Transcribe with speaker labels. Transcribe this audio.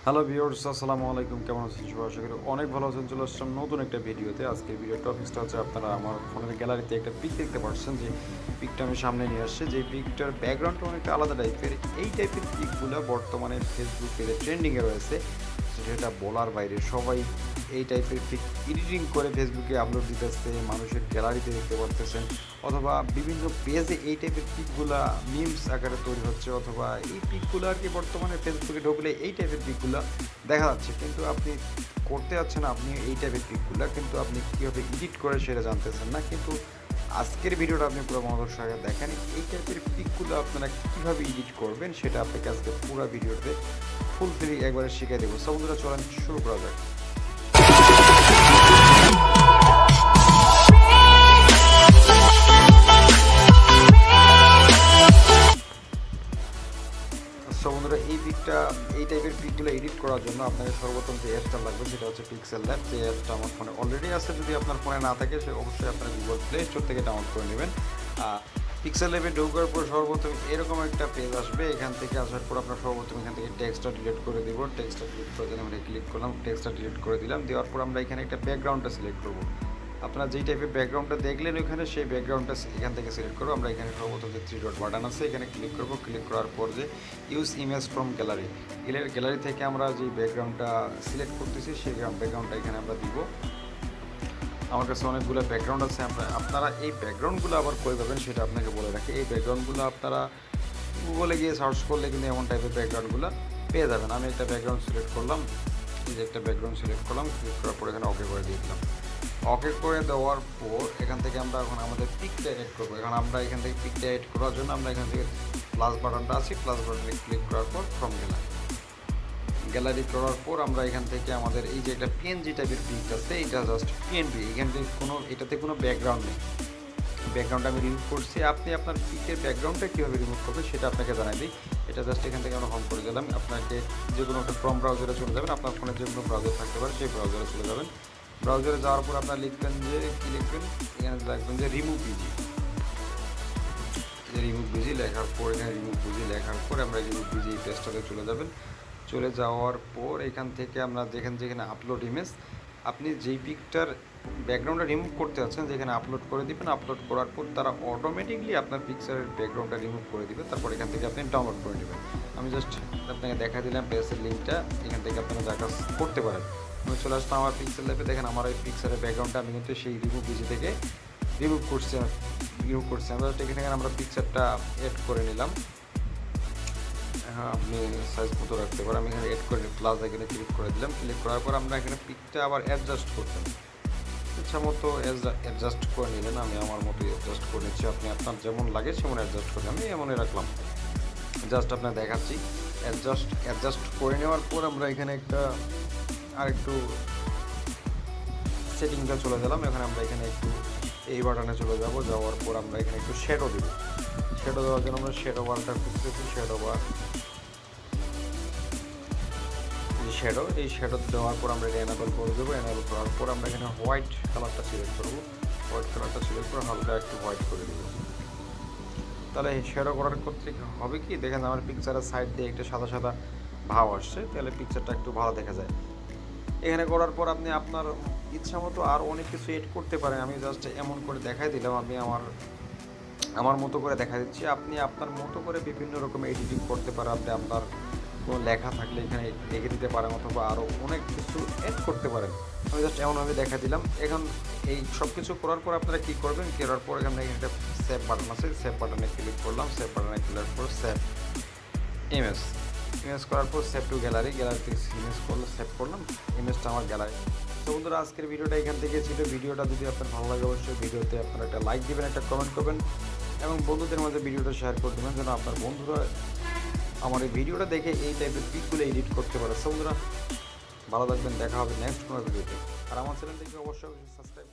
Speaker 1: Hello viewers, আসসালামু আলাইকুম। কেমন আছেন সবাই? আশা করি অনেক ভালো আছেন। চলে আসলাম নতুন একটা ভিডিওতে। আজকের ভিডিওর টপিকসটা হচ্ছে, আপনারা আমার ফোনের গ্যালারিতে একটা পিক দেখতে পাচ্ছেন। যে পিকটা আমি সামনে নিয়ে আসছি, যে পিকটার ব্যাকগ্রাউন্ডটা অনেকটা আলাদা টাইপের। এই টাইপের পিকগুলো বর্তমানে ফেসবুকে ট্রেন্ডিংয়ে রয়েছে, যেটা বলার বাইরে। সবাই এই টাইপের পিক এডিটিং করে ফেসবুকে আপলোড দিতেছে, মানুষের গ্যালারিতে দেখতে পারতেছেন, অথবা বিভিন্ন পেজে এই টাইপের পিকগুলা মিমস আকারে তৈরি হচ্ছে, অথবা এই পিকগুলো আর কি বর্তমানে ফেসবুকে ঢুকলে এই টাইপের পিকগুলো দেখা যাচ্ছে। কিন্তু আপনি করতে যাচ্ছেন আপনি এই টাইপের পিকগুলো, কিন্তু আপনি কীভাবে এডিট করে সেটা জানতেছেন না। কিন্তু আজকের ভিডিওটা আপনি পুরো মনোযোগ সহকারে দেখেন। এই টাইপের পিকগুলো আপনারা কীভাবে এডিট করবেন সেটা আপনাকে আজকে পুরো ভিডিওতে ফুলফিলি একবারে শিখিয়ে দেবো। সো বন্ধুরা, চলেন শুরু করা যাক। সো বন্ধুরা, এই টাইপের পিকগুলো এডিট করার জন্য আপনাকে সর্বপ্রথম যে অ্যাপটা লাগবে সেটা হচ্ছে পিক্সেল ল্যাব। যে অ্যাপটা আমার ফোনে অলরেডি আছে, যদি আপনার ফোনে না থাকে সে অবশ্যই আপনারা গুগল প্লে স্টোর থেকে ডাউনলোড করে নেবেন। পিক্সেল ল্যাবে ঢোকার পর সর্বপ্রথম এরকম একটা পেজ আসবে। এখান থেকে আসার পর আপনার সর্বপ্রথম এখান থেকে টেক্সটটা ডিলিট করে দেবো। টেক্সটটা ডিলিট করে দিলাম, আমরা ক্লিক করলাম, টেক্সটটা ডিলিট করে দিলাম। দেওয়ার পর আমরা এখানে একটা ব্যাকগ্রাউন্ডটা সিলেক্ট করবো। আপনারা যেই টাইপের ব্যাকগ্রাউন্ডটা দেখলেন ওইখানে, সেই ব্যাকগ্রাউন্ডটা এখান থেকে সিলেক্ট করবো। আমরা এখানে সর্বপ্রথম যে 3 ডট বাটন আছে এখানে ক্লিক করবো। ক্লিক করার পর যে use image from gallery, gallery থেকে আমরা যে ব্যাকগ্রাউন্ডটা সিলেক্ট করতেছি সেই ব্যাকগ্রাউন্ডটা এখানে আমরা দিব। আমার কাছে অনেকগুলো ব্যাকগ্রাউন্ড আছে। আপনারা এই ব্যাকগ্রাউন্ডগুলো আবার কই পাবেন সেটা আপনাকে বলে রাখি। এই ব্যাকগ্রাউন্ডগুলো আপনারা গুগলে গিয়ে সার্চ করলে কিন্তু এমন টাইপের ব্যাকগ্রাউন্ডগুলো পেয়ে যাবেন। আমি একটা ব্যাকগ্রাউন্ড সিলেক্ট করলাম, এই যে একটা ব্যাকগ্রাউন্ড সিলেক্ট করলাম। ক্লিক করার পর এখানে ওকে করে দিয়ে দিলাম। ওকে করে দেওয়ার পর এখান থেকে আমরা এখন আমাদের পিকটা এড করবো। এখন আমরা এখান থেকে পিকটা এড করার জন্য আমরা এখান থেকে প্লাস বাটনটা আছে, প্লাস বাটনে ক্লিক করার পর ফ্রম গ্যালারি করার পর আমরা এখান থেকে আমাদের এই যে একটা পিএনজি টাইপের পিক আছে, এটা জাস্ট পিএনজি। এখান থেকে এটাতে কোনো ব্যাকগ্রাউন্ড নেই। ব্যাকগ্রাউন্ড আমি রিমুভ করছি। আপনি আপনার পিকের ব্যাকগ্রাউন্ডটা কীভাবে রিমুভ করবেন সেটা আপনাকে জানাই দিই। এটা জাস্ট এখান থেকে আমরা হোম করে দিলাম। আপনাকে যে কোনো একটা ক্রোম ব্রাউজারে চলে যাবেন, আপনার ফোনে যে কোনো ব্রাউজার থাকতে পারে সেই ব্রাউজারে চলে যাবেন। ব্রাউজারে যাওয়ার পর আপনার লিখবেন যে কী লিখবেন, এখানে লিখবেন যে রিমুভ বিজি। রিমুভ বিজি লেখার পর এখানে রিমুভ বিজি লেখার পর আমরা রিমুভ বিজি এই পেজটাতে চলে যাবেন। চলে যাওয়ার পর এখান থেকে আমরা যেখানে আপলোড ইমেজ, আপনি যেই পিকটার ব্যাকগ্রাউন্ডটা রিমুভ করতে যাচ্ছেন যেখানে আপলোড করে দিবেন। আপলোড করার পর তারা অটোমেটিকলি আপনার পিকচারের ব্যাকগ্রাউন্ডটা রিমুভ করে দিবে। তারপর এখান থেকে আপনি ডাউনলোড করে নেবেন। আমি জাস্ট আপনাকে দেখা দিলাম পেজের লিঙ্কটা, এখান থেকে আপনারা যা কাজ করতে পারেন। আমি চলে আসলাম আমার পিক্সেল ল্যাবে। দেখেন আমার এই পিকচারের ব্যাকগ্রাউন্ডটা আমি কিন্তু সেই রিমুভ বিজি থেকে রিমুভ করছি। আমরা এখানে আমরা পিকচারটা এড করে নিলাম। হ্যাঁ, আপনি সাইজ মতো রাখতে পারেন। আমি এখানে এড করে প্লাস এখানে ক্লিক করে দিলাম। ক্লিক করার পর আমরা এখানে পিকটা আবার অ্যাডজাস্ট করতেন, ইচ্ছা মতো অ্যাডজাস্ট করে নিলেন। আমি আমার মতো অ্যাডজাস্ট করে নিচ্ছি। আপনি আপনার যেমন লাগে সেমন অ্যাডজাস্ট করবেন। আমি এমনই রাখলাম, জাস্ট আপনার দেখাচ্ছি। অ্যাডজাস্ট করে নেওয়ার পর আমরা এখানে আরেকটু সেটিংটা চলে গেলাম। এখানে আমরা এখানে একটু এই বাটনে চলে যাব। যাওয়ার পর আমরা এখানে একটু শ্যাডো দেবো। শ্যাডো দেওয়ার জন্য আমরা শ্যাডো বারটা খুঁজতেছি। শ্যাডো বার, এই শ্যাডো দেওয়ার পর আমরা এটা এনাবেল করে দেবো। এনাবেল করার পর আমরা এখানে হোয়াইট কালারটা সিলেক্ট করবো। হোয়াইট কালারটা সিলেক্ট করে হালকা একটু হোয়াইট করে দেবো। তাহলে এই শ্যাডো করার ক্ষেত্রে হবে কি, দেখেন আমার পিকচারের সাইড দিয়ে একটা সাদা সাদা ভাব আসছে, তাহলে পিকচারটা একটু ভালো দেখা যায়। এখানে করার পর আপনি আপনার ইচ্ছা মতো আর অনেক কিছু এড করতে পারেন। আমি জাস্ট এমন করে দেখাই দিলাম। আমি আমার মতো করে দেখা দিচ্ছি। আপনি আপনার মতো করে বিভিন্ন রকম এডিটিং করতে পারেন। আপনি আপনার কোনো লেখা থাকলে এখানে লিখে দিতে পারেন, অথবা আরও অনেক কিছু এড করতে পারেন। আমি জাস্ট এমনভাবে দেখা দিলাম। এখন এই সব কিছু করার পর আপনারা কী করবেন, করার পর এখানে একটা সেভ বাটন আছে, সেভ বাটনে ক্লিক করলাম। সেভ বাটনে ক্লিক করে সেভ ইমেজ করার পর সেভ টু গ্যালারিতে ইমেজ করলে সেভ করলাম ইমেজটা আমার গ্যালারি। তো বন্ধুরা, আজকের ভিডিওটা এখান থেকে ছিল। ভিডিওটা যদি আপনার ভালো লাগে অবশ্যই ভিডিওতে আপনারা একটা লাইক দেবেন, একটা কমেন্ট করবেন এবং বন্ধুদের মধ্যে ভিডিওটা শেয়ার করে দেবেন, যেন আপনার বন্ধুরা আমার এই ভিডিওটা দেখে এই টাইপের পিকগুলো এডিট করতে পারে। সো বন্ধুরা, ভালো থাকবেন, দেখা হবে নেক্সট কোনো ভিডিওতে। আর আমার চ্যানেলটিকে অবশ্যই সাবস্ক্রাইব